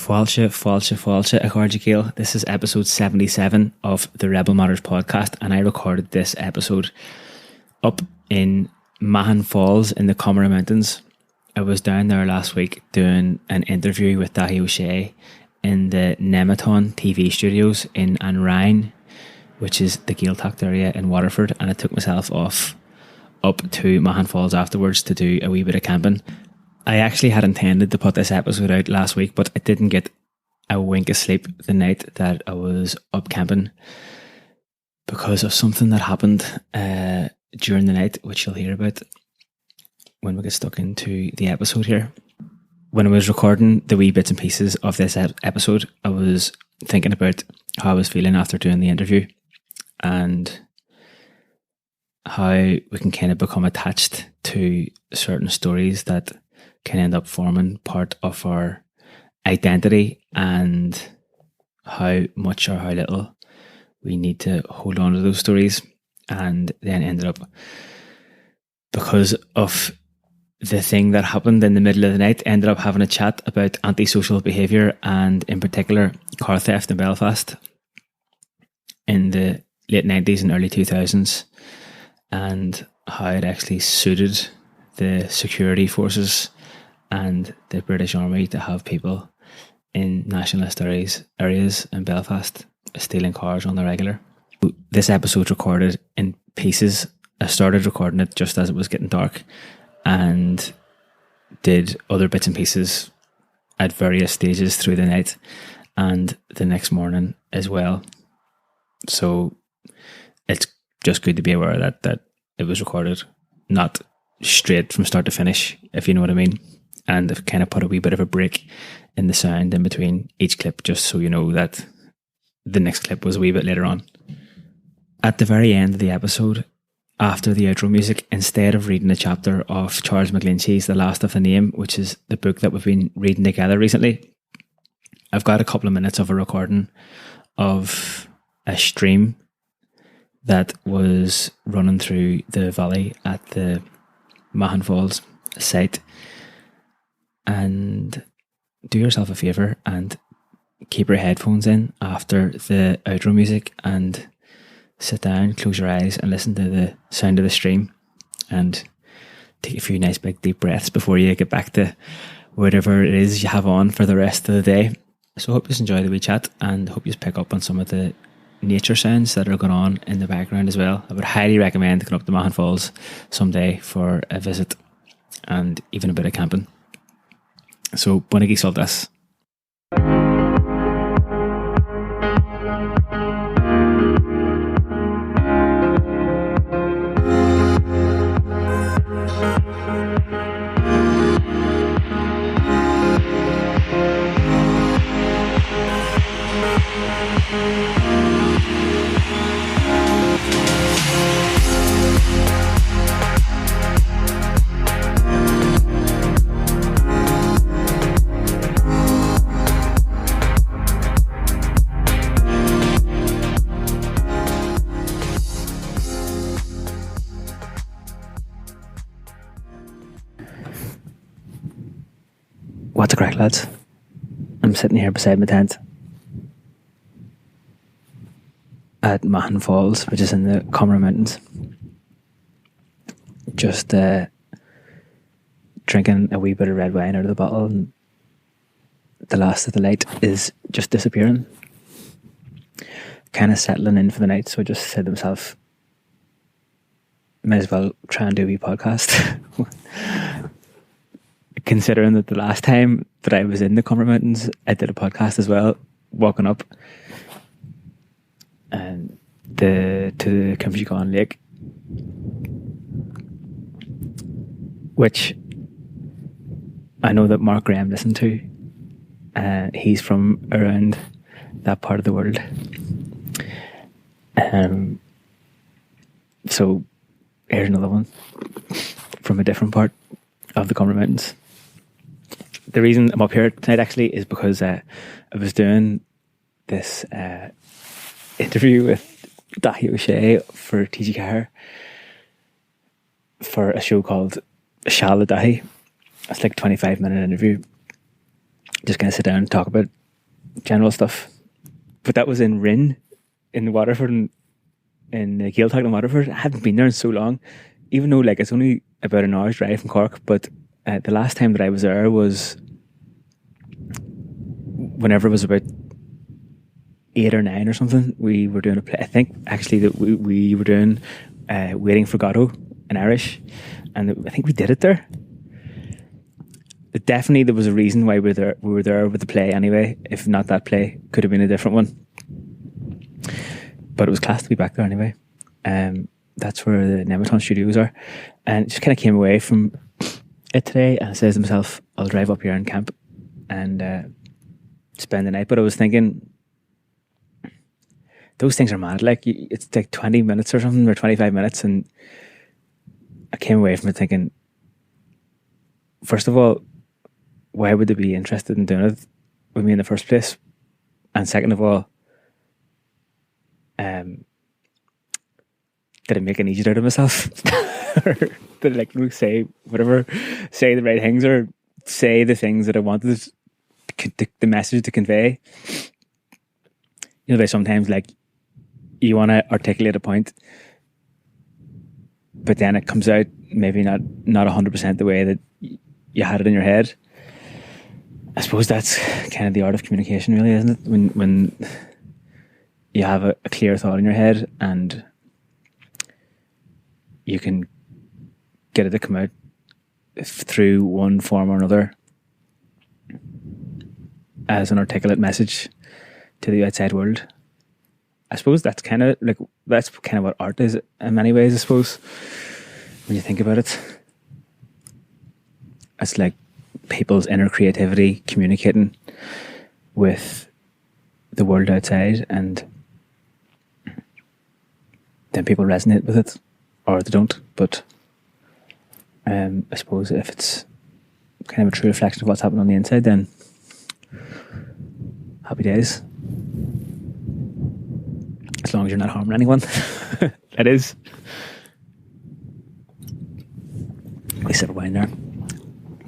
Fáilte, a Garda Gael. This is episode 77 of the Rebel Matters podcast, and I recorded this episode up in Mahon Falls in the Comeragh Mountains. I was down there last week doing an interview with Dahi O'Shea in the Nematon TV studios in Anrine, which is the Gaeltacht area in Waterford, and I took myself off up to Mahon Falls afterwards to do a wee bit of camping. I actually had intended to put this episode out last week, but I didn't get a wink of sleep the night that I was up camping because of something that happened during the night, which you'll hear about when we get stuck into the episode here. When I was recording the wee bits and pieces of this episode, I was thinking about how I was feeling after doing the interview and how we can kind of become attached to certain stories that can end up forming part of our identity, and how much or how little we need to hold on to those stories. And then ended up, because of the thing that happened in the middle of the night, ended up having a chat about antisocial behaviour, and in particular car theft in Belfast in the late 90s and early 2000s, and how it actually suited the security forces and the British Army to have people in nationalist areas in Belfast stealing cars on the regular. This episode's recorded in pieces. I started recording it just as it was getting dark and did other bits and pieces at various stages through the night and the next morning as well. So it's just good to be aware that it was recorded not straight from start to finish, if you know what I mean. And I've kind of put a wee bit of a break in the sound in between each clip, just so you know that the next clip was a wee bit later on. At the very end of the episode, after the outro music, instead of reading a chapter of Charles McGlinchey's The Last of the Name, which is the book that we've been reading together recently, I've got a couple of minutes of a recording of a stream that was running through the valley at the Mahon Falls site. And do yourself a favour and keep your headphones in after the outro music and sit down, close your eyes and listen to the sound of the stream and take a few nice big deep breaths before you get back to whatever it is you have on for the rest of the day. So I hope you enjoy the wee chat, and hope you pick up on some of the nature sounds that are going on in the background as well. I would highly recommend going up to Mahon Falls someday for a visit and even a bit of camping. So, buona soltas. What's a crack, lads? I'm sitting here beside my tent at Mahon Falls, which is in the Comeragh Mountains, just drinking a wee bit of red wine out of the bottle, and the last of the light is just disappearing, kind of settling in for the night. So I just said to myself, might as well try and do a wee podcast. Considering that the last time that I was in the Comeragh Mountains, I did a podcast as well, walking up and to the Comeragh Lake, which I know that Mark Graham listened to. He's from around that part of the world. So here's another one from a different part of the Comeragh Mountains. The reason I'm up here tonight actually is because I was doing this interview with Dahi O'Shea for TG4 for a show called Shala Dahi. It's like a 25-minute interview just kind of sit down and talk about general stuff. But that was in Rin, in Waterford, in Gaeltacht in Waterford. I haven't been there in so long, even though like it's only about an hour's drive from Cork. But the last time that I was there was whenever it was about 8 or 9 or something. We were doing a play. I think actually that we were doing Waiting for Godot in Irish, and I think we did it there. But definitely there was a reason why we were there with the play anyway. If not that play, could have been a different one. But it was class to be back there anyway. That's where the Nematon studios are. And just kind of came away from it today, and I says to myself, I'll drive up here and camp and spend the night. But I was thinking, those things are mad. Like, it's like 20 minutes or something, or 25 minutes. And I came away from it thinking, first of all, why would they be interested in doing it with me in the first place? And second of all, did I make an idiot out of myself? Or did I like say the right things, or say the things that I wanted the message to convey? You know, there's sometimes like you want to articulate a point, but then it comes out maybe not 100% the way that you had it in your head. I suppose that's kind of the art of communication, really, isn't it? When you have a clear thought in your head and you can get it to come out through one form or another as an articulate message to the outside world. I suppose that's kind of what art is in many ways, I suppose, when you think about it. It's like people's inner creativity communicating with the world outside, and then people resonate with it, or they don't. But I suppose if it's kind of a true reflection of what's happening on the inside, then happy days. As long as you're not harming anyone. That is. We sip of wine there.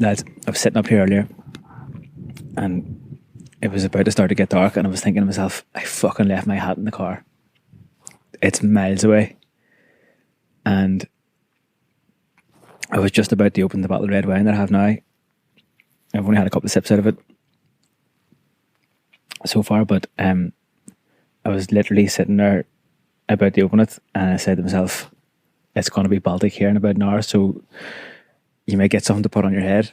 Lads, I was sitting up here earlier and it was about to start to get dark, and I was thinking to myself, I fucking left my hat in the car. It's miles away. And I was just about to open the bottle of red wine that I have now. I've only had a couple of sips out of it so far, but I was literally sitting there about to open it, and I said to myself, it's going to be Baltic here in about an hour, so you might get something to put on your head.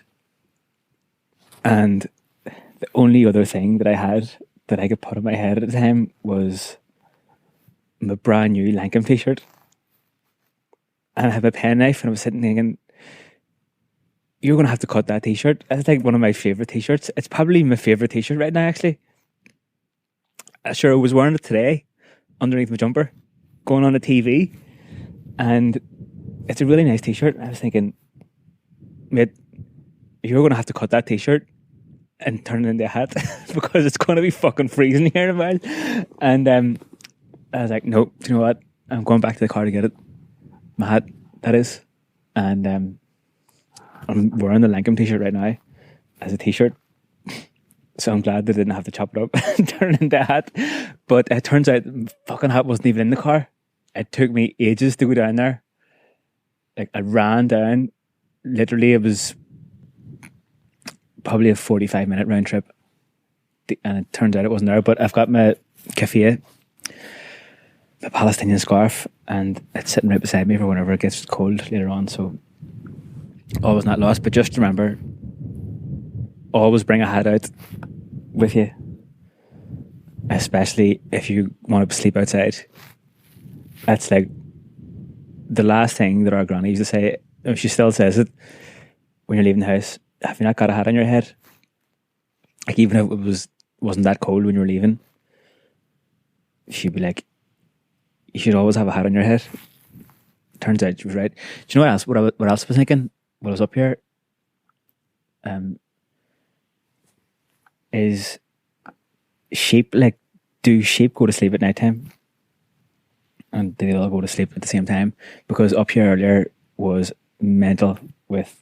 And the only other thing that I had that I could put on my head at the time was my brand new Lankham t-shirt. And I have a penknife, and I was sitting thinking, you're going to have to cut that t-shirt. It's like one of my favourite t-shirts. It's probably my favourite t-shirt right now, actually. Sure, I was wearing it today underneath my jumper, going on the TV, and it's a really nice t-shirt. I was thinking, mate, you're going to have to cut that t-shirt and turn it into a hat because it's going to be fucking freezing here in a while. And I was like, no, do you know what? I'm going back to the car to get it. My hat, that is. And I'm wearing the Lankham t-shirt right now as a t-shirt. So I'm glad they didn't have to chop it up and turn it into a hat. But it turns out the fucking hat wasn't even in the car. It took me ages to go down there. Like, I ran down. Literally, it was probably a 45-minute round trip. And it turns out it wasn't there. But I've got my keffiyeh, my Palestinian scarf, and it's sitting right beside me for whenever it gets cold later on. So all was not lost. But just remember, always bring a hat out with you, especially if you want to sleep outside. That's like the last thing that our granny used to say. She still says it when you're leaving the house. Have you not got a hat on your head? Like, even if it wasn't that cold when you were leaving, she'd be like, you should always have a hat on your head. Turns out she was right. Do you know what else? What else I was thinking while I was up here? Is sheep, like, do sheep go to sleep at night time? And do they all go to sleep at the same time? Because up here earlier was mental with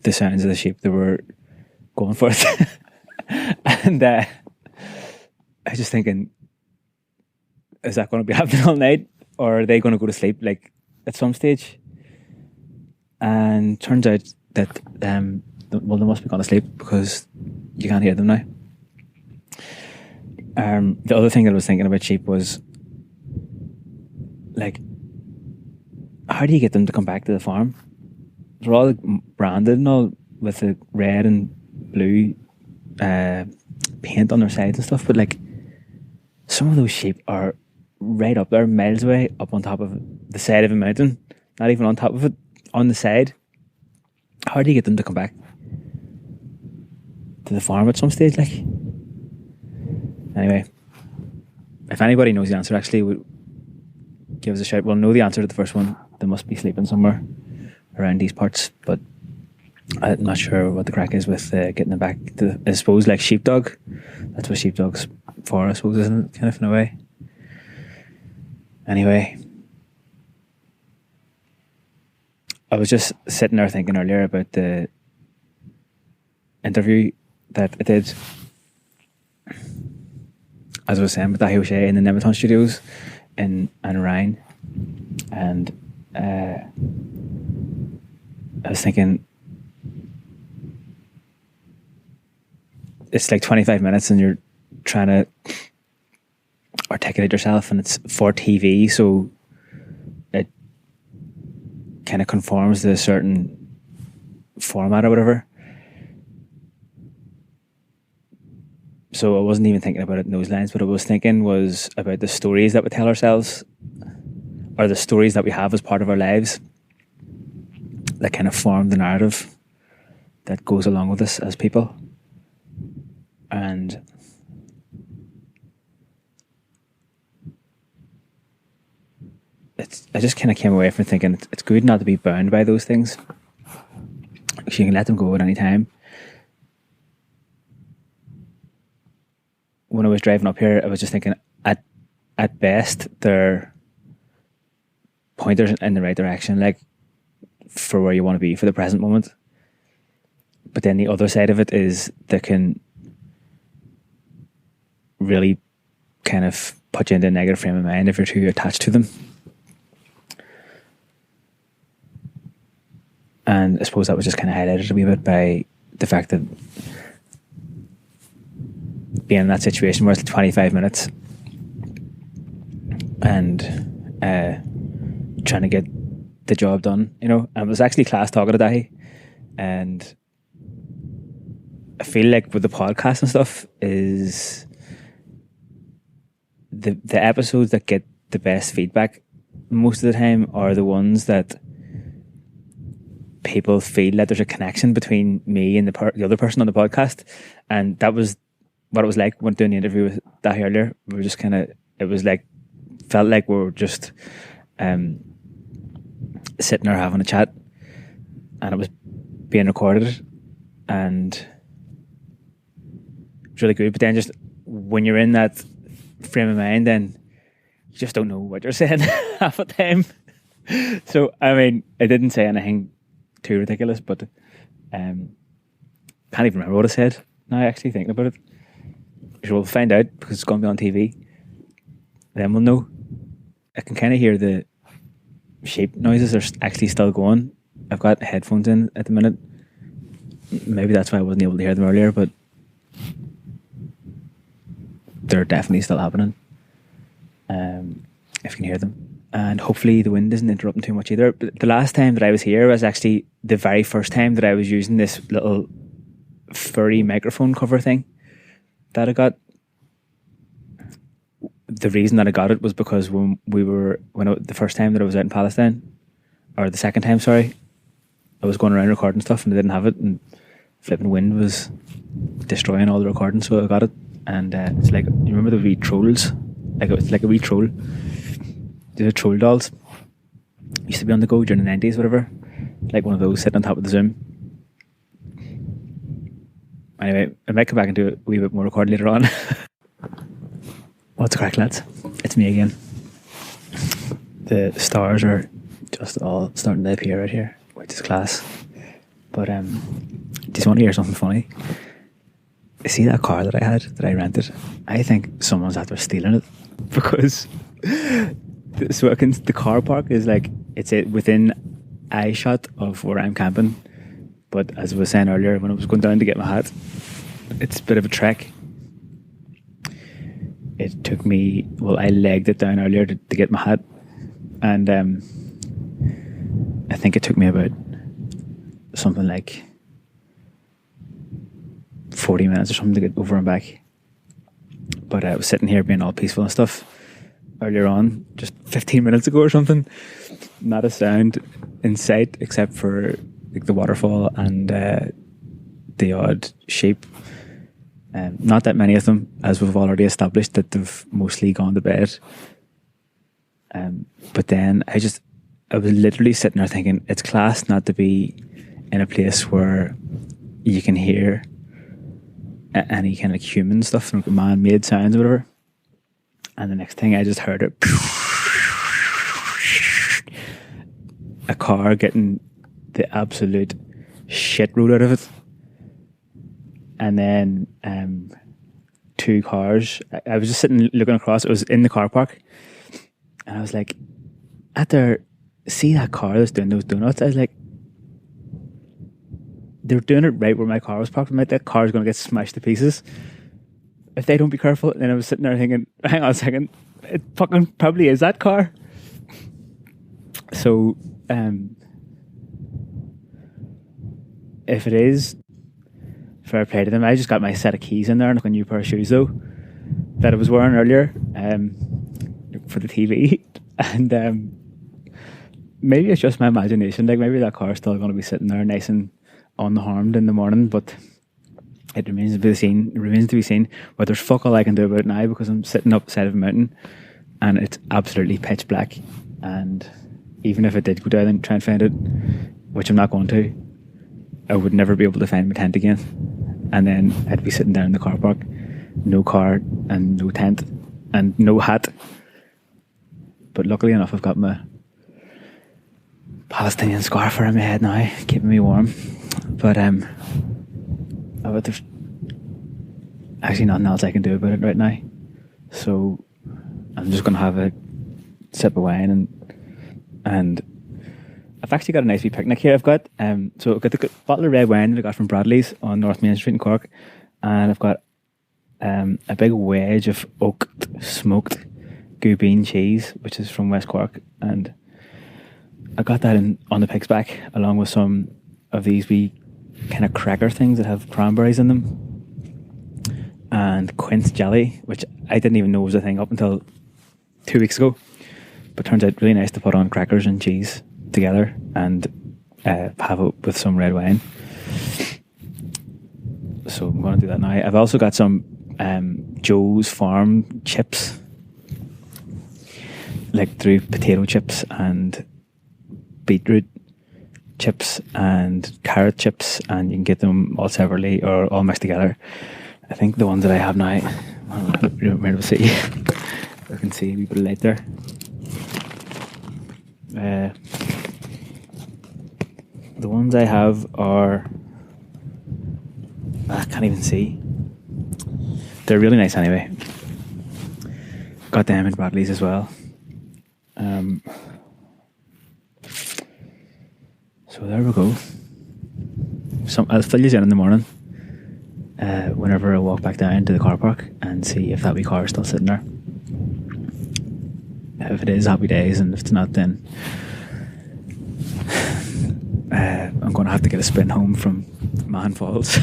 the sounds of the sheep that were going for it. And I was just thinking, is that going to be happening all night, or are they going to go to sleep like at some stage? And turns out that they must be going to sleep because you can't hear them now. The other thing that I was thinking about sheep was, like, how do you get them to come back to the farm? They're all branded and all with the red and blue paint on their sides and stuff, but like, some of those sheep are right up there, miles away, up on top of the side of a mountain, not even on top of it, on the side. How do you get them to come back to the farm at some stage? Like, anyway, if anybody knows the answer, actually, would give us a shout. We'll know the answer to the first one. They must be sleeping somewhere around these parts, but I'm not sure what the crack is with getting them back to, I suppose, like sheepdog. That's what sheepdog's for, I suppose, isn't it? Kind of, in a way. Anyway, I was just sitting there thinking earlier about the interview that I did, as I was saying, with Dahi O'Shea in the Nematon Studios in Ryan. And I was thinking, it's like 25 minutes and you're trying to articulate yourself, and it's for TV, so it kind of conforms to a certain format or whatever. So I wasn't even thinking about it in those lines. What I was thinking was about the stories that we tell ourselves, or the stories that we have as part of our lives, that kind of form the narrative that goes along with us as people. And I just kind of came away from thinking it's good not to be bound by those things. You can let them go at any time. When I was driving up here, I was just thinking, at best, they're pointers in the right direction, like for where you want to be for the present moment. But then the other side of it is they can really kind of put you into a negative frame of mind if you're too attached to them. And I suppose that was just kind of highlighted a wee bit by the fact that being in that situation where it's 25 minutes and trying to get the job done, you know. And it was actually class talking to Dahi, and I feel like with the podcast and stuff is the episodes that get the best feedback most of the time are the ones that people feel that there's a connection between me and the other person on the podcast. And that was what it was like when doing the interview with Dahi earlier. We were just kind of, it was like, felt like we were just sitting there having a chat, and it was being recorded, and it's really good. But then just when you're in that frame of mind, then you just don't know what you're saying half the time. So I mean, I didn't say anything too ridiculous, but can't even remember what I said now, actually thinking about it. So we'll find out because it's going to be on TV. Then we'll know. I can kind of hear the sheep noises are actually still going. I've got headphones in at the minute. Maybe that's why I wasn't able to hear them earlier, but they're definitely still happening. If you can hear them. And hopefully the wind isn't interrupting too much either. But the last time that I was here was actually the very first time that I was using this little furry microphone cover thing that I got. The reason that I got it was because the first time that I was out in Palestine, or the second time, sorry, I was going around recording stuff and I didn't have it, and flipping wind was destroying all the recording, so I got it. And it's like, you remember the wee trolls? It's like a wee troll. The troll dolls used to be on the go during the 90s, whatever. Like one of those sitting on top of the Zoom. Anyway, I might come back and do a wee bit more recording later on. What's the crack, lads? It's me again. The stars are just all starting to appear right here, which is class. But just want to hear something funny. see that car that I rented? I think someone's after stealing it because the car park is like it's within eye shot of where I'm camping. But as I was saying earlier, when I was going down to get my hat, it's a bit of a trek. It took me, I legged it down earlier to get my hat, and I think it took me about something like 40 minutes or something to get over and back. But I was sitting here being all peaceful and stuff earlier on, just 15 minutes ago or something. Not a sound in sight except for like the waterfall and the odd sheep. Not that many of them, as we've already established that they've mostly gone to bed. But then I was literally sitting there thinking it's class not to be in a place where you can hear any kind of like human stuff, like man-made sounds or whatever. And the next thing I just heard it, a car getting the absolute shit rolled out of it. And then two cars. I was just sitting looking across. It was in the car park. And I was like, see that car that's doing those donuts? I was like, they're doing it right where my car was parked. I'm like, that car's going to get smashed to pieces if they don't be careful. And then I was sitting there thinking, hang on a second, it fucking probably is that car. So, if it is, fair play to them. I just got my set of keys in there and a new pair of shoes though that I was wearing earlier for the TV. And maybe it's just my imagination. Like maybe that car's still going to be sitting there nice and unharmed in the morning, but it remains to be seen. It remains to be seen. But there's fuck all I can do about it now because I'm sitting up the side of a mountain and it's absolutely pitch black. And even if I did go down and try and find it, which I'm not going to, I would never be able to find my tent again. And then I'd be sitting there in the car park, no car and no tent and no hat. But luckily enough, I've got my Palestinian scarf around my head now, keeping me warm. But there's actually nothing else I can do about it right now. So I'm just going to have a sip of wine and I've actually got a nice wee picnic here. I've got the bottle of red wine that I got from Bradley's on North Main Street in Cork, and I've got a big wedge of oaked smoked goo bean cheese, which is from West Cork, and I got that on the pig's back along with some of these wee kind of cracker things that have cranberries in them, and quince jelly, which I didn't even know was a thing up until 2 weeks ago, but turns out really nice to put on crackers and cheese together and have it with some red wine. So I'm going to do that now. I've also got some Joe's Farm chips, like through potato chips and beetroot chips and carrot chips, and you can get them all separately or all mixed together. I think the ones that I have now, we'll see. I can see a wee bit of light there. The ones I have are, I can't even see. They're really nice anyway. Got them in Bradley's as well. So there we go. I'll fill you in the morning whenever I walk back down to the car park and see if that wee car is still sitting there. If it is, happy days, and if it's not, then I'm going to have to get a sprint home from Mahon Falls.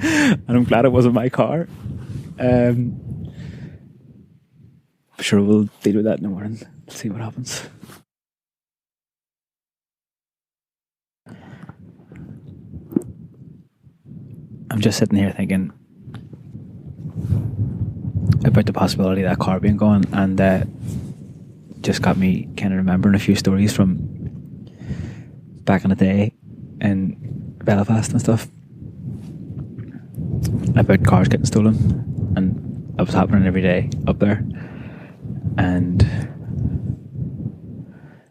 And I'm glad it wasn't my car. Sure, we'll deal with that in the morning. See what happens. I'm just sitting here thinking about the possibility of that car being gone, and just got me kind of remembering a few stories from back in the day in Belfast and stuff about cars getting stolen, and it was happening every day up there. And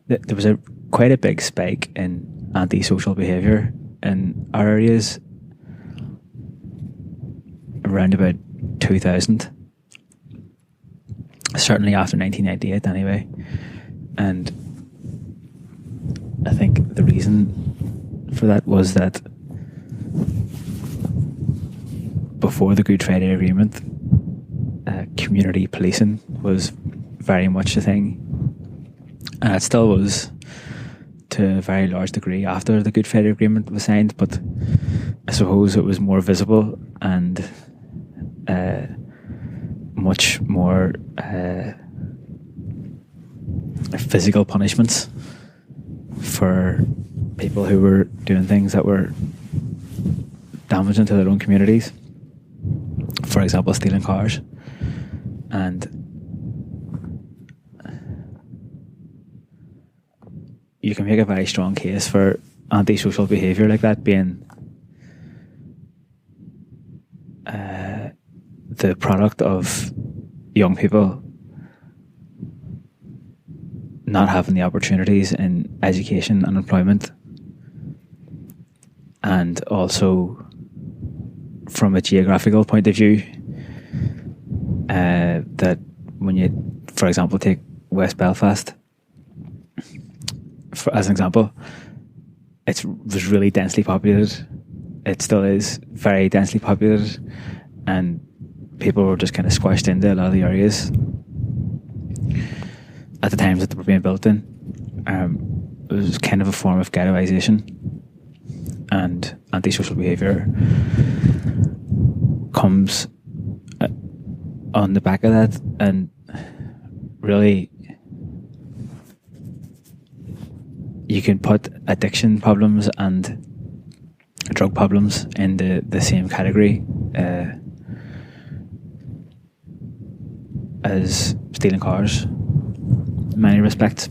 there was quite a big spike in antisocial behaviour in our areas around about 2000, certainly after 1998 anyway. And I think the reason for that was that before the Good Friday Agreement, community policing was very much a thing, and it still was to a very large degree after the Good Friday Agreement was signed, but I suppose it was more visible and much more physical punishments for people who were doing things that were damaging to their own communities. For example, stealing cars. And you can make a very strong case for antisocial behaviour like that being the product of young people not having the opportunities in education and employment, and also from a geographical point of view, that when you, for example, take West Belfast as an example, it was really densely populated. It still is very densely populated, and people were just kind of squashed into a lot of the areas at the times that they were being built in. It was kind of a form of ghettoisation, and antisocial behaviour comes on the back of that. And really, you can put addiction problems and drug problems in the same category as stealing cars in many respects.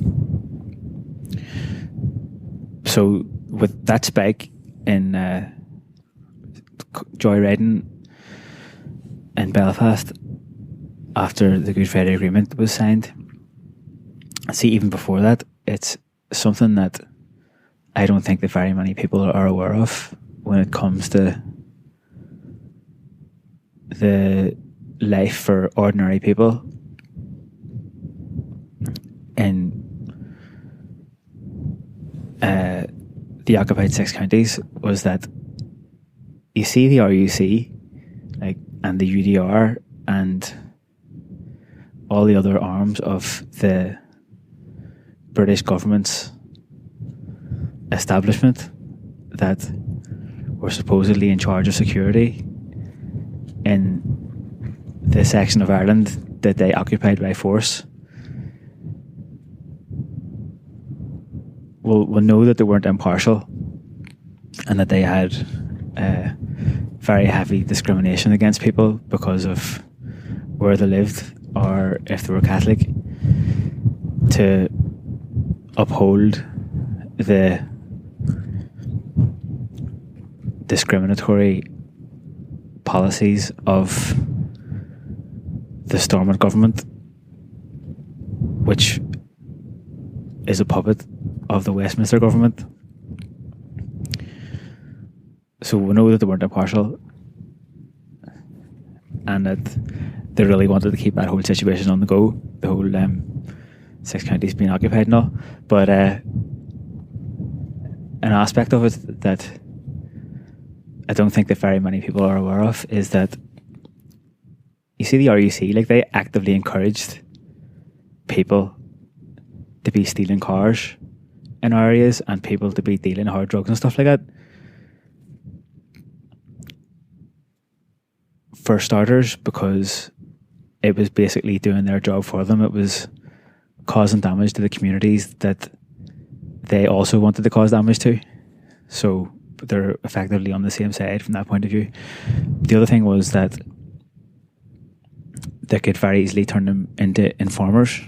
So with that spike in joyriding in Belfast after the Good Friday Agreement was signed, see, even before that, it's something that I don't think that very many people are aware of when it comes to the life for ordinary people in the occupied 6 counties. Was that you see the RUC, like, and the UDR and all the other arms of the British government's establishment that were supposedly in charge of security in the section of Ireland that they occupied by force. We'll know that they weren't impartial and that they had very heavy discrimination against people because of where they lived or if they were Catholic, to uphold the discriminatory policies of the Stormont government, which is a puppet of the Westminster government. So we know that they weren't impartial and that they really wanted to keep that whole situation on the go, the whole 6 counties being occupied and all. But an aspect of it that I don't think that very many people are aware of is that you see the RUC, like, they actively encouraged people to be stealing cars in areas and people to be dealing hard drugs and stuff like that. For starters, because it was basically doing their job for them. It was causing damage to the communities that they also wanted to cause damage to. So they're effectively on the same side from that point of view. The other thing was that they could very easily turn them into informants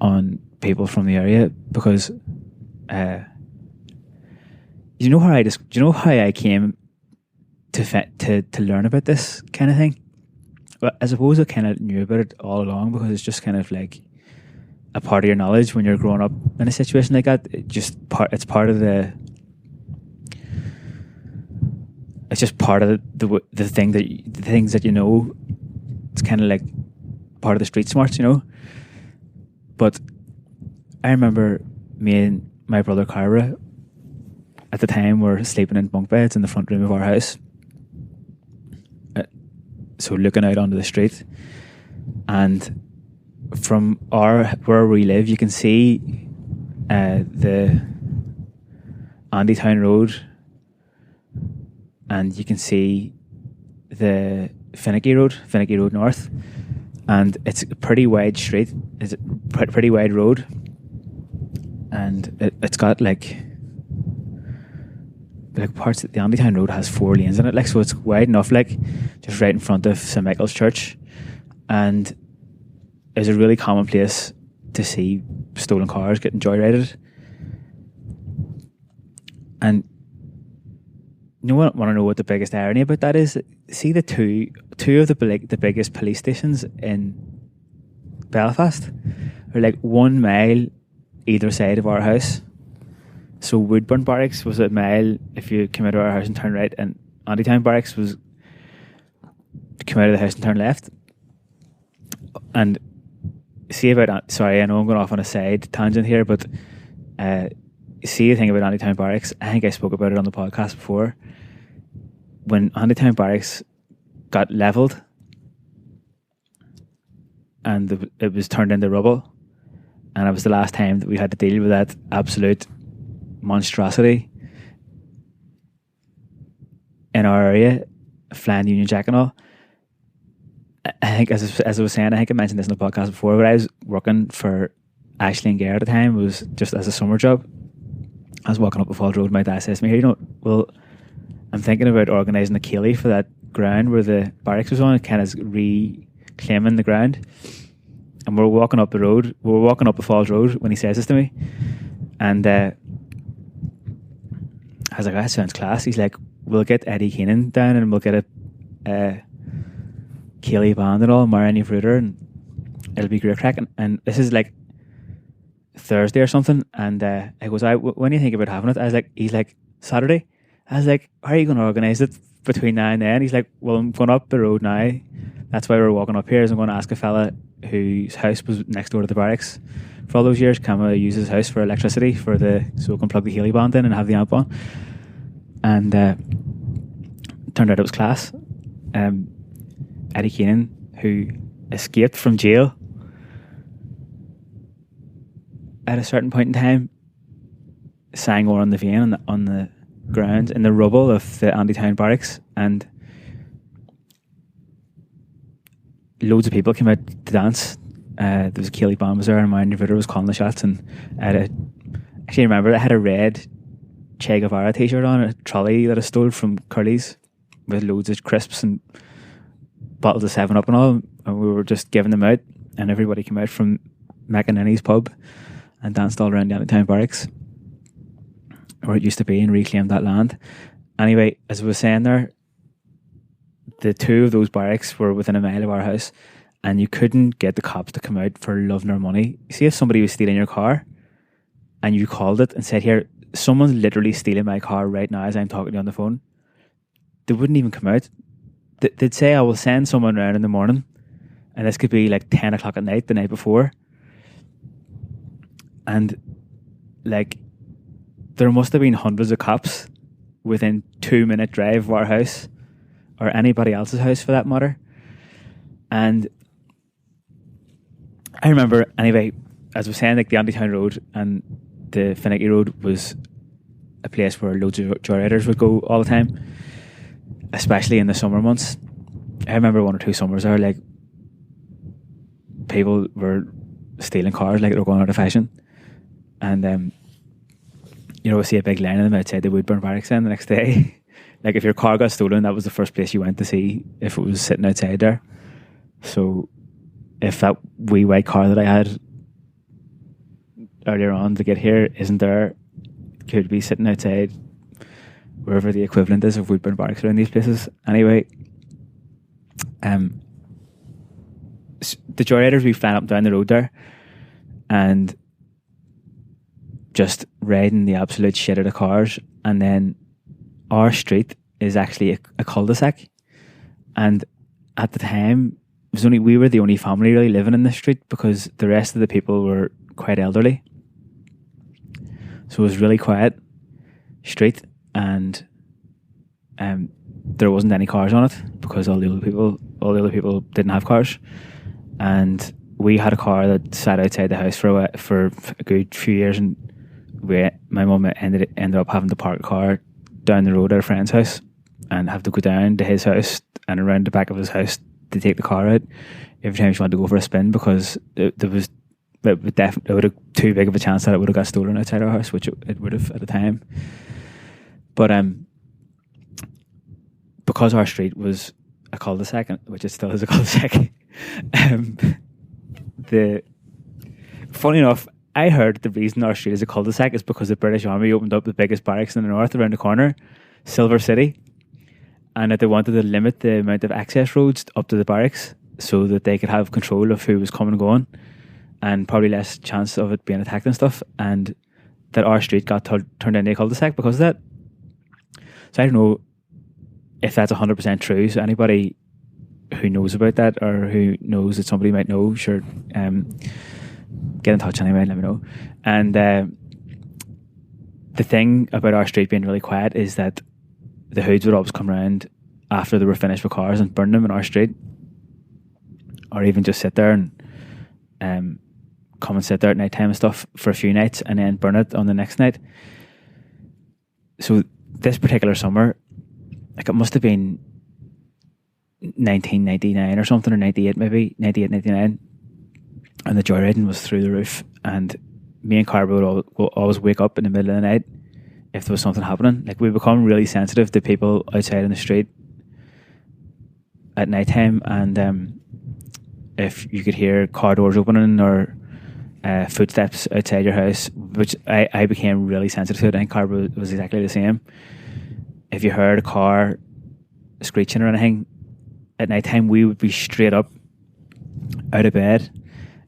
on people from the area, because do you know how I came to learn about this kind of thing? Well, I suppose I kind of knew about it all along, because it's just kind of like a part of your knowledge when you're growing up in a situation like that. It's part of the it's just part of the things that you know. It's kind of like part of the street smarts, you know. But I remember me and my brother Comeragh at the time were sleeping in bunk beds in the front room of our house. So looking out onto the street, and from where we live, you can see the Andytown Road, and you can see the Finicky Road North, and it's a pretty wide street. It's a pretty wide road, and it's got like parts of the Andytown Road has 4 lanes in it, like, so it's wide enough, like just right in front of St Michael's Church, and it's a really common place to see stolen cars getting joyrided. And you want to know what the biggest irony about that is? See the two of the biggest police stations in Belfast are like 1 mile either side of our house. So Woodburn Barracks was a mile if you come out of our house and turn right, and Andytown Barracks was come out of the house and turn left. And see about, sorry, I know I'm going off on a side tangent here, but see the thing about Andytown Barracks, I think I spoke about it on the podcast before. When Andytown Barracks got levelled and it was turned into rubble, and it was the last time that we had to deal with that absolute monstrosity in our area, flying Union Jack and all. I think, as I was saying, I think I mentioned this in the podcast before, but I was working for Ashley and Gare at the time. It was just as a summer job. I was walking up the Falls Road, my dad says to me, "Here, you know, well, I'm thinking about organising a ceilidh for that ground where the barracks was on, kind of reclaiming the ground." And we're walking up the road, we were walking up the Falls Road when he says this to me, and I was like, "That sounds class." He's like, "We'll get Eddie Keenan down and we'll get a ceilidh band and all, Marion Fruiter, and it'll be great crack." And this is like Thursday or something, and I goes, "When do you think about having it?" He's like, "Saturday." I was like, "How are you going to organise it between now and then?" He's like, "Well, I'm going up the road now. That's why we're walking up here. Is I'm going to ask a fella whose house was next door to the barracks for all those years, can we use his house for electricity so we can plug the ceilidh band in and have the amp on." And turned out it was class. Eddie Keenan, who escaped from jail at a certain point in time, sang on the vein on the ground in the rubble of the Andytown Barracks, and loads of people came out to dance. There was a ceilidh band was there, and my individual was calling the shots, and actually remember I had a red Che Guevara t-shirt on, a trolley that I stole from Curly's with loads of crisps and bottles of 7-Up and all, and we were just giving them out, and everybody came out from McEnany's pub and danced all around the Andytown Barracks where it used to be, and reclaimed that land. Anyway, as I was saying there, the 2 of those barracks were within a mile of our house, and you couldn't get the cops to come out for love nor money. See, if somebody was stealing your car and you called it and said, "Here, someone's literally stealing my car right now as I'm talking to you on the phone," they wouldn't even come out. They'd say, "I will send someone around in the morning," and this could be like 10 o'clock at night the night before. And like, there must have been hundreds of cops within 2-minute drive of our house, or anybody else's house for that matter. And I remember, anyway, as I was saying, like the Andytown Road and the Finicky Road was a place where loads of joyriders would go all the time, especially in the summer months. I remember 1 or 2 summers there, like, people were stealing cars like they were going out of fashion. And you know, see a big line of them outside the Woodburn Barracks then the next day. Like, if your car got stolen, that was the first place you went to see if it was sitting outside there. So if that wee white car that I had earlier on to get here isn't there, it could be sitting outside wherever the equivalent is of Woodburn Barracks around these places. Anyway, the joyriders, we flying up and down the road there and just riding the absolute shit out of cars. And then our street is actually a cul-de-sac. And at the time, we were the only family really living in this street because the rest of the people were quite elderly. So it was really quiet street, and there wasn't any cars on it because all the other people didn't have cars. And we had a car that sat outside the house for a good few years, and my mum ended up having to park a car down the road at a friend's house and have to go down to his house and around the back of his house to take the car out every time she wanted to go for a spin, because it would have too big of a chance that it would have got stolen outside our house, which it would have at the time. But because our street was a cul-de-sac, which it still is a cul-de-sac, funny enough, I heard the reason our street is a cul-de-sac is because the British Army opened up the biggest barracks in the north around the corner, Silver City, and that they wanted to limit the amount of access roads up to the barracks so that they could have control of who was coming and going, and probably less chance of it being attacked and stuff, and that our street got turned into a cul-de-sac because of that. So I don't know if that's 100% true. So anybody who knows about that, or who knows that somebody might know, sure, get in touch anyway, let me know. And the thing about our street being really quiet is that the hoods would always come around after they were finished with cars and burn them in our street, or even just sit there and come and sit there at night time and stuff for a few nights and then burn it on the next night. So this particular summer, like, it must have been 1999 or something, or 98 maybe, 98, 99, and the joyriding was through the roof, and me and Carver would always wake up in the middle of the night if there was something happening. Like, we become really sensitive to people outside in the street at night time, and if you could hear car doors opening or footsteps outside your house, which I became really sensitive to it. I think Carver was exactly the same. If you heard a car screeching or anything at night time, we would be straight up out of bed.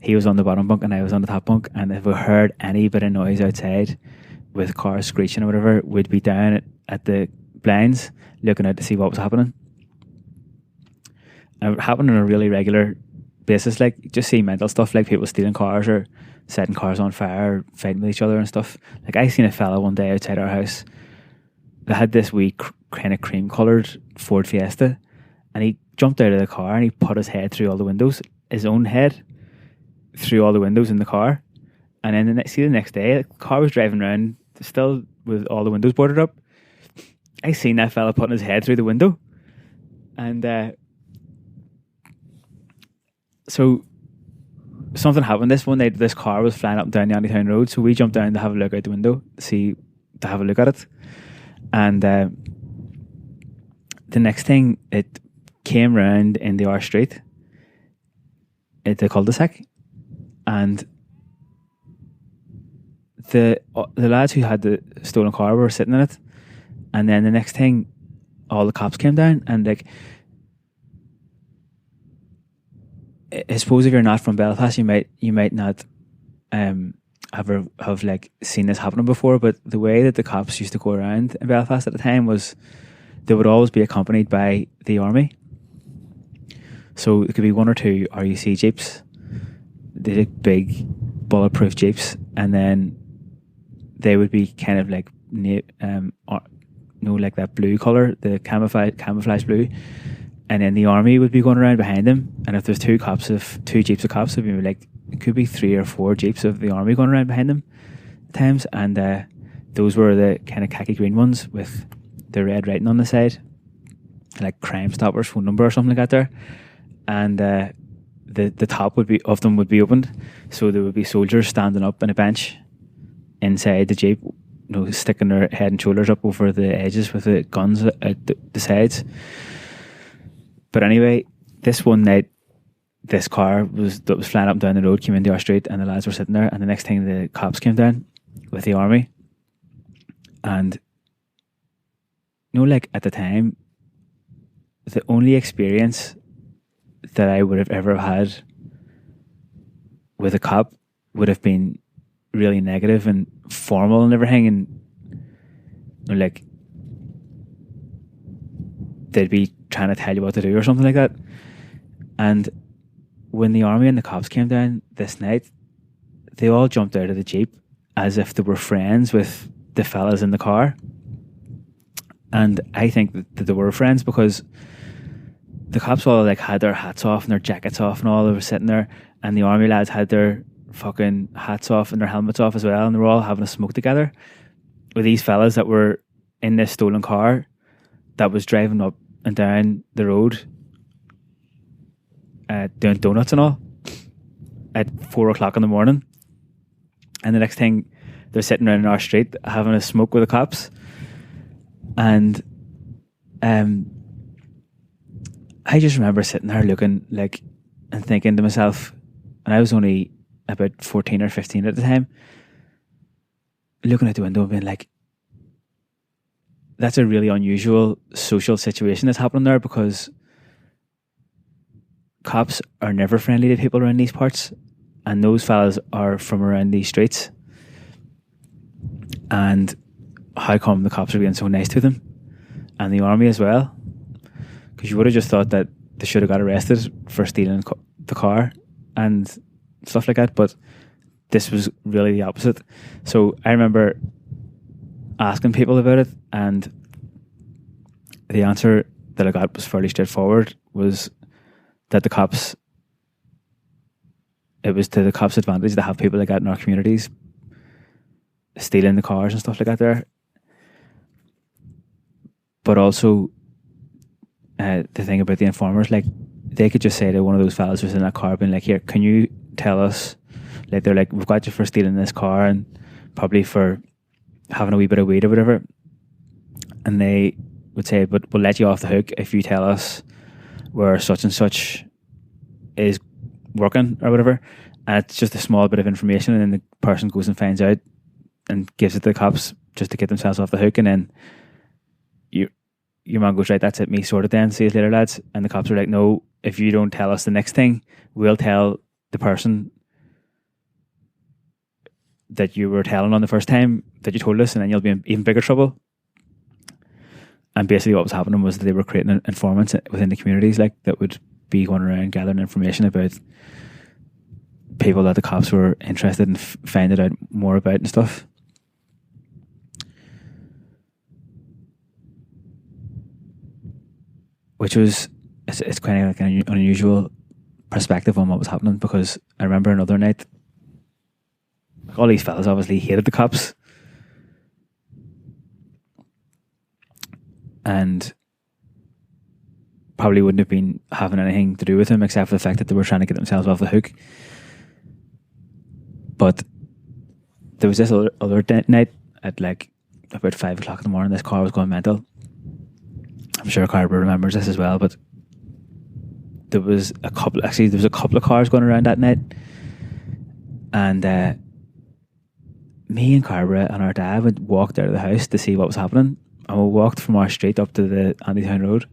He was on the bottom bunk and I was on the top bunk, and if we heard any bit of noise outside with cars screeching or whatever, we'd be down at the blinds looking out to see what was happening. And it happened on a really regular basis, like, just see mental stuff, like people stealing cars or setting cars on fire or fighting with each other and stuff. Like, I seen a fella one day outside our house that had this wee kind of cream coloured Ford Fiesta, and he jumped out of the car and he put his head through all the windows, his own head through all the windows in the car. And then the next day, the car was driving around still with all the windows boarded up. I seen that fella putting his head through the window. And so something happened this one night. This car was flying up and down the Andytown Road, so we jumped down to have a look out the window to have a look at it. And the next thing, it came round into our street at the cul-de-sac, and the lads who had the stolen car were sitting in it. And then the next thing, all the cops came down, and like, I suppose if you're not from Belfast, you might not have like seen this happening before, but the way that the cops used to go around in Belfast at the time was they would always be accompanied by the army. So it could be one or two RUC jeeps, the big bulletproof jeeps, and then they would be kind of like like that blue colour, the camouflage blue. And then the army would be going around behind them. And if there's two jeeps of cops, it'd be like, it could be 3 or 4 jeeps of the army going around behind them at times. And those were the kind of khaki green ones with the red writing on the side, like Crime Stoppers phone number or something like that there. And the top would be opened, so there would be soldiers standing up on a bench inside the jeep, sticking their head and shoulders up over the edges with the guns at the sides. But anyway, this one night, this car that was flying up and down the road came into our street, and the lads were sitting there, and the next thing the cops came down with the army. And like, at the time, the only experience that I would have ever had with a cop would have been really negative and formal and everything, and like, they'd be trying to tell you what to do or something like that. And when the army and the cops came down this night, they all jumped out of the Jeep as if they were friends with the fellas in the car. And I think that they were friends, because the cops all like had their hats off and their jackets off and all. They were sitting there, and the army lads had their fucking hats off and their helmets off as well, and they were all having a smoke together with these fellas that were in this stolen car that was driving up and down the road doing donuts and all at 4 o'clock in the morning. And the next thing, they're sitting around in our street having a smoke with the cops. And I just remember sitting there looking like and thinking to myself, and I was only about 14 or 15 at the time, looking out the window and being like, that's a really unusual social situation that's happening there, because cops are never friendly to people around these parts, and those fellas are from around these streets. And how come the cops are being so nice to them, and the army as well? Because you would have just thought that they should have got arrested for stealing the car and stuff like that, but this was really the opposite. So I remember asking people about it, and the answer that I got was fairly straightforward, was that it was to the cops' advantage to have people like that in our communities stealing the cars and stuff like that there. But also the thing about the informers, like, they could just say to one of those fellas who's in that car, being like, here, can you tell us, like, they're like, we've got you for stealing this car and probably for having a wee bit of weed or whatever, and they would say, but we'll let you off the hook if you tell us where such and such is working or whatever. And it's just a small bit of information, and then the person goes and finds out and gives it to the cops just to get themselves off the hook. And then your man goes, right, that's it, me sorted then, see you later, lads. And the cops are like, no, if you don't tell us the next thing, we'll tell the person that you were telling on the first time that you told us, and then you'll be in even bigger trouble. And basically what was happening was that they were creating informants within the communities, like, that would be going around gathering information about people that the cops were interested in finding out more about and stuff. Which was, it's kind of like an unusual perspective on what was happening, because I remember another night, all these fellas obviously hated the cops, and probably wouldn't have been having anything to do with him except for the fact that they were trying to get themselves off the hook. But there was this other night at like about 5 o'clock in the morning, this car was going mental. I'm sure Comeragh remembers this as well, but there was a couple of cars going around that night, and me and Comeragh and our dad would walked out of the house to see what was happening, and we walked from our street up to the Andytown Road,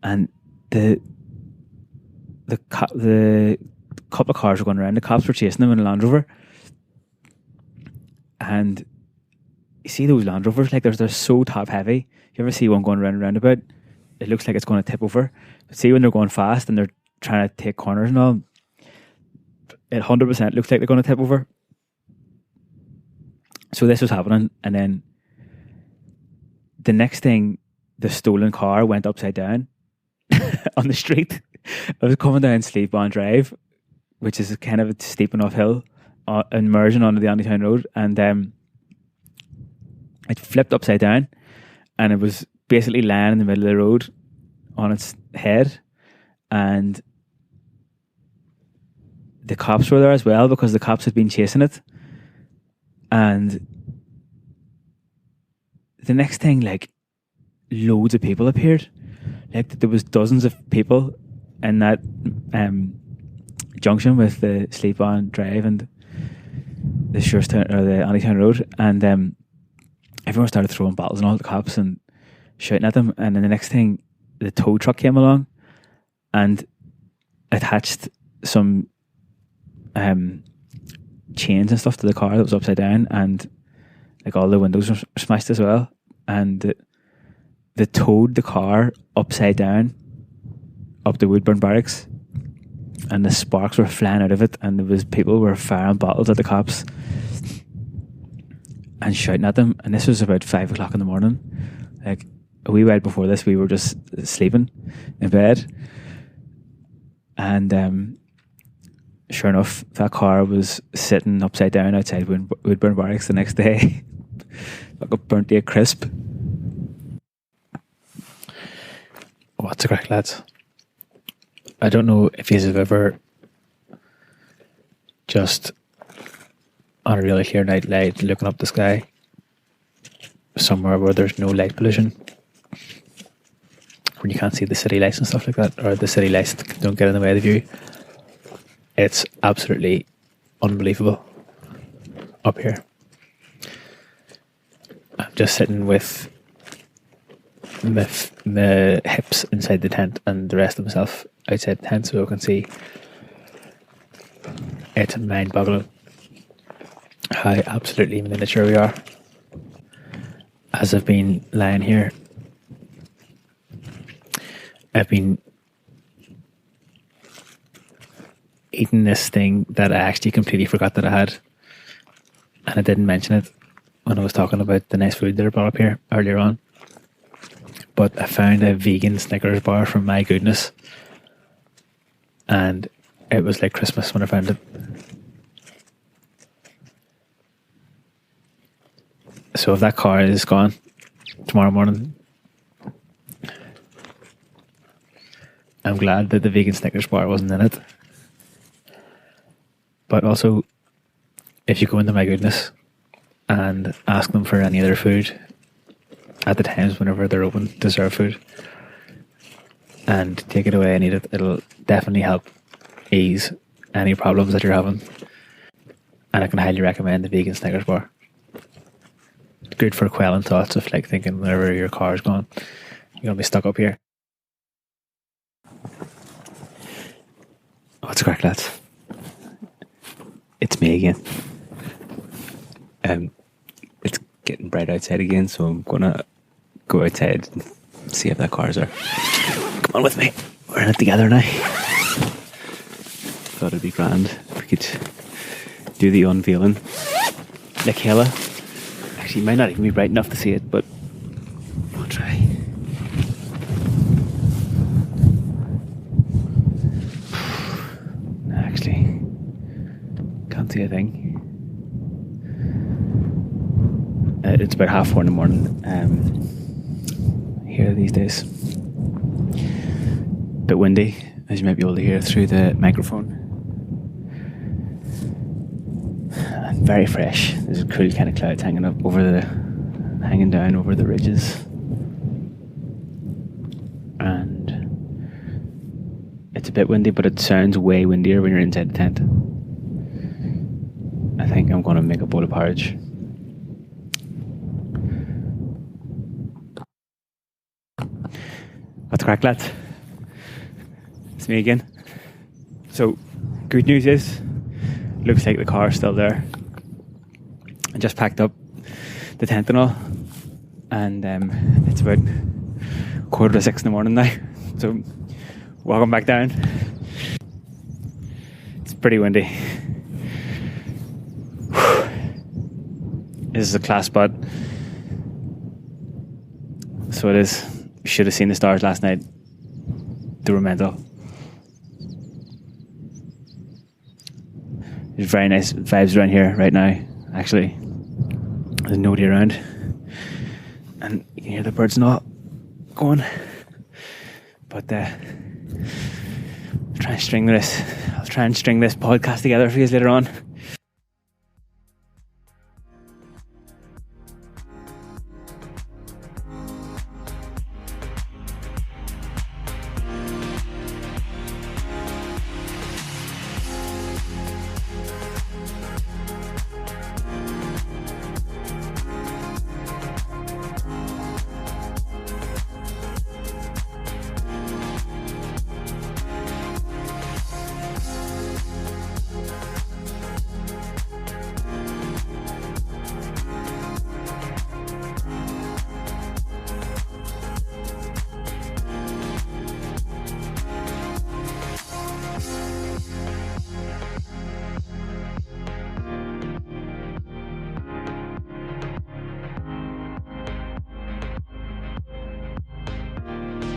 and the couple of cars were going around. The cops were chasing them in a Land Rover, and you see those Land Rovers, like, they're so top heavy. You ever see one going around a roundabout? It looks like it's going to tip over. But see, when they're going fast and they're trying to take corners and all, it 100% looks like they're going to tip over. So this was happening, and then the next thing, the stolen car went upside down on the street. I was coming down Sleepon Drive, which is kind of a steep enough hill, and merging onto the Andytown Road, and it flipped upside down, and it was basically lying in the middle of the road on its head, and the cops were there as well, because the cops had been chasing it. And the next thing, like, loads of people appeared. Like, there was dozens of people in that junction with the Sleepon Drive and the Shurestown, or the Andytown Road, and everyone started throwing bottles and all the cops and shouting at them. And then the next thing, the tow truck came along and attached some chains and stuff to the car that was upside down, and like all the windows were smashed as well. And they towed the car upside down up the Woodburn Barracks, and the sparks were flying out of it, and people were firing bottles at the cops and shouting at them. And this was about 5 o'clock in the morning. Like, a wee while before this, we were just sleeping in bed, and sure enough, that car was sitting upside down outside Woodburn Barracks the next day. Like a burnt to a crisp. What's the crack, lads? I don't know if you have ever just on a really clear night light looking up the sky somewhere where there's no light pollution, when you can't see the city lights and stuff like that, or the city lights don't get in the way of the view. It's absolutely unbelievable up here. I'm just sitting with my hips inside the tent and the rest of myself outside the tent, so I can see. It's mind-boggling how absolutely miniature we are. As I've been lying here, I've been eating this thing that I actually completely forgot that I had, and I didn't mention it when I was talking about the nice food that I brought up here earlier on. But I found a vegan Snickers bar from My Goodness, and it was like Christmas when I found it. So if that car is gone tomorrow morning, I'm glad that the vegan Snickers bar wasn't in it. But also, if you go into My Goodness and ask them for any other food at the times whenever they're open to serve food, and take it away and eat it, it'll definitely help ease any problems that you're having. And I can highly recommend the vegan Snickers bar. It's good for quelling thoughts of like thinking whenever your car's gone, you're gonna be stuck up here. What's the crack, lads? It's me again. It's getting bright outside again, so I'm gonna go outside and see if that car's there. Come on with me. We're in it together now. Thought it'd be grand if we could do the unveiling. Like hella. Actually, it might not even be bright enough to see it, but we'll try. Actually, can't see a thing. It's about 4:30 in the morning here these days. Bit windy, as you might be able to hear through the microphone. And very fresh. There's cool kind of clouds hanging down over the ridges. And it's a bit windy, but it sounds way windier when you're inside the tent. I think I'm going to make a bowl of porridge. What's the crack, lads? It's me again. So, good news is, looks like the car's still there. I just packed up the tent and all, and it's about 5:45 in the morning now. So, welcome back down. It's pretty windy. This is a class spot. So it is. You should have seen the stars last night. They were mental. There's very nice vibes around here right now, actually. There's nobody around. And you can hear the birds and all going. But I'll try and string this podcast together for you later on.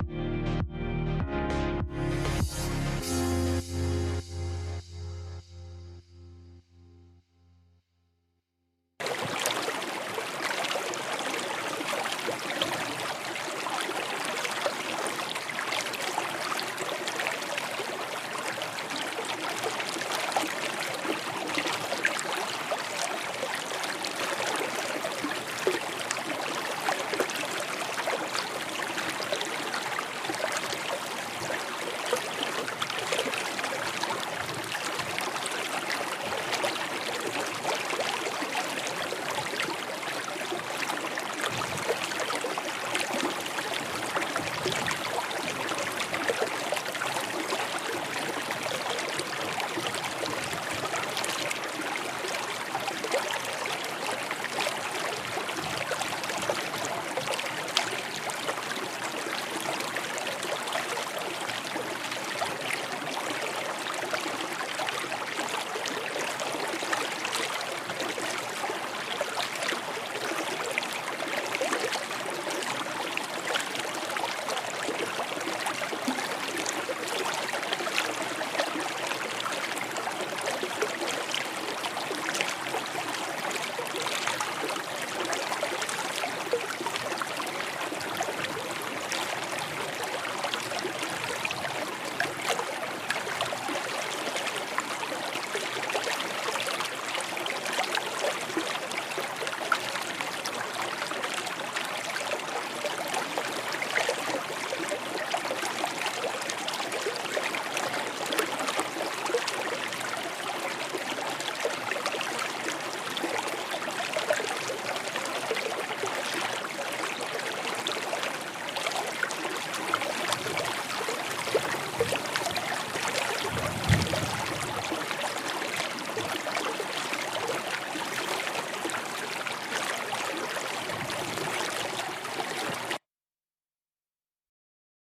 soon.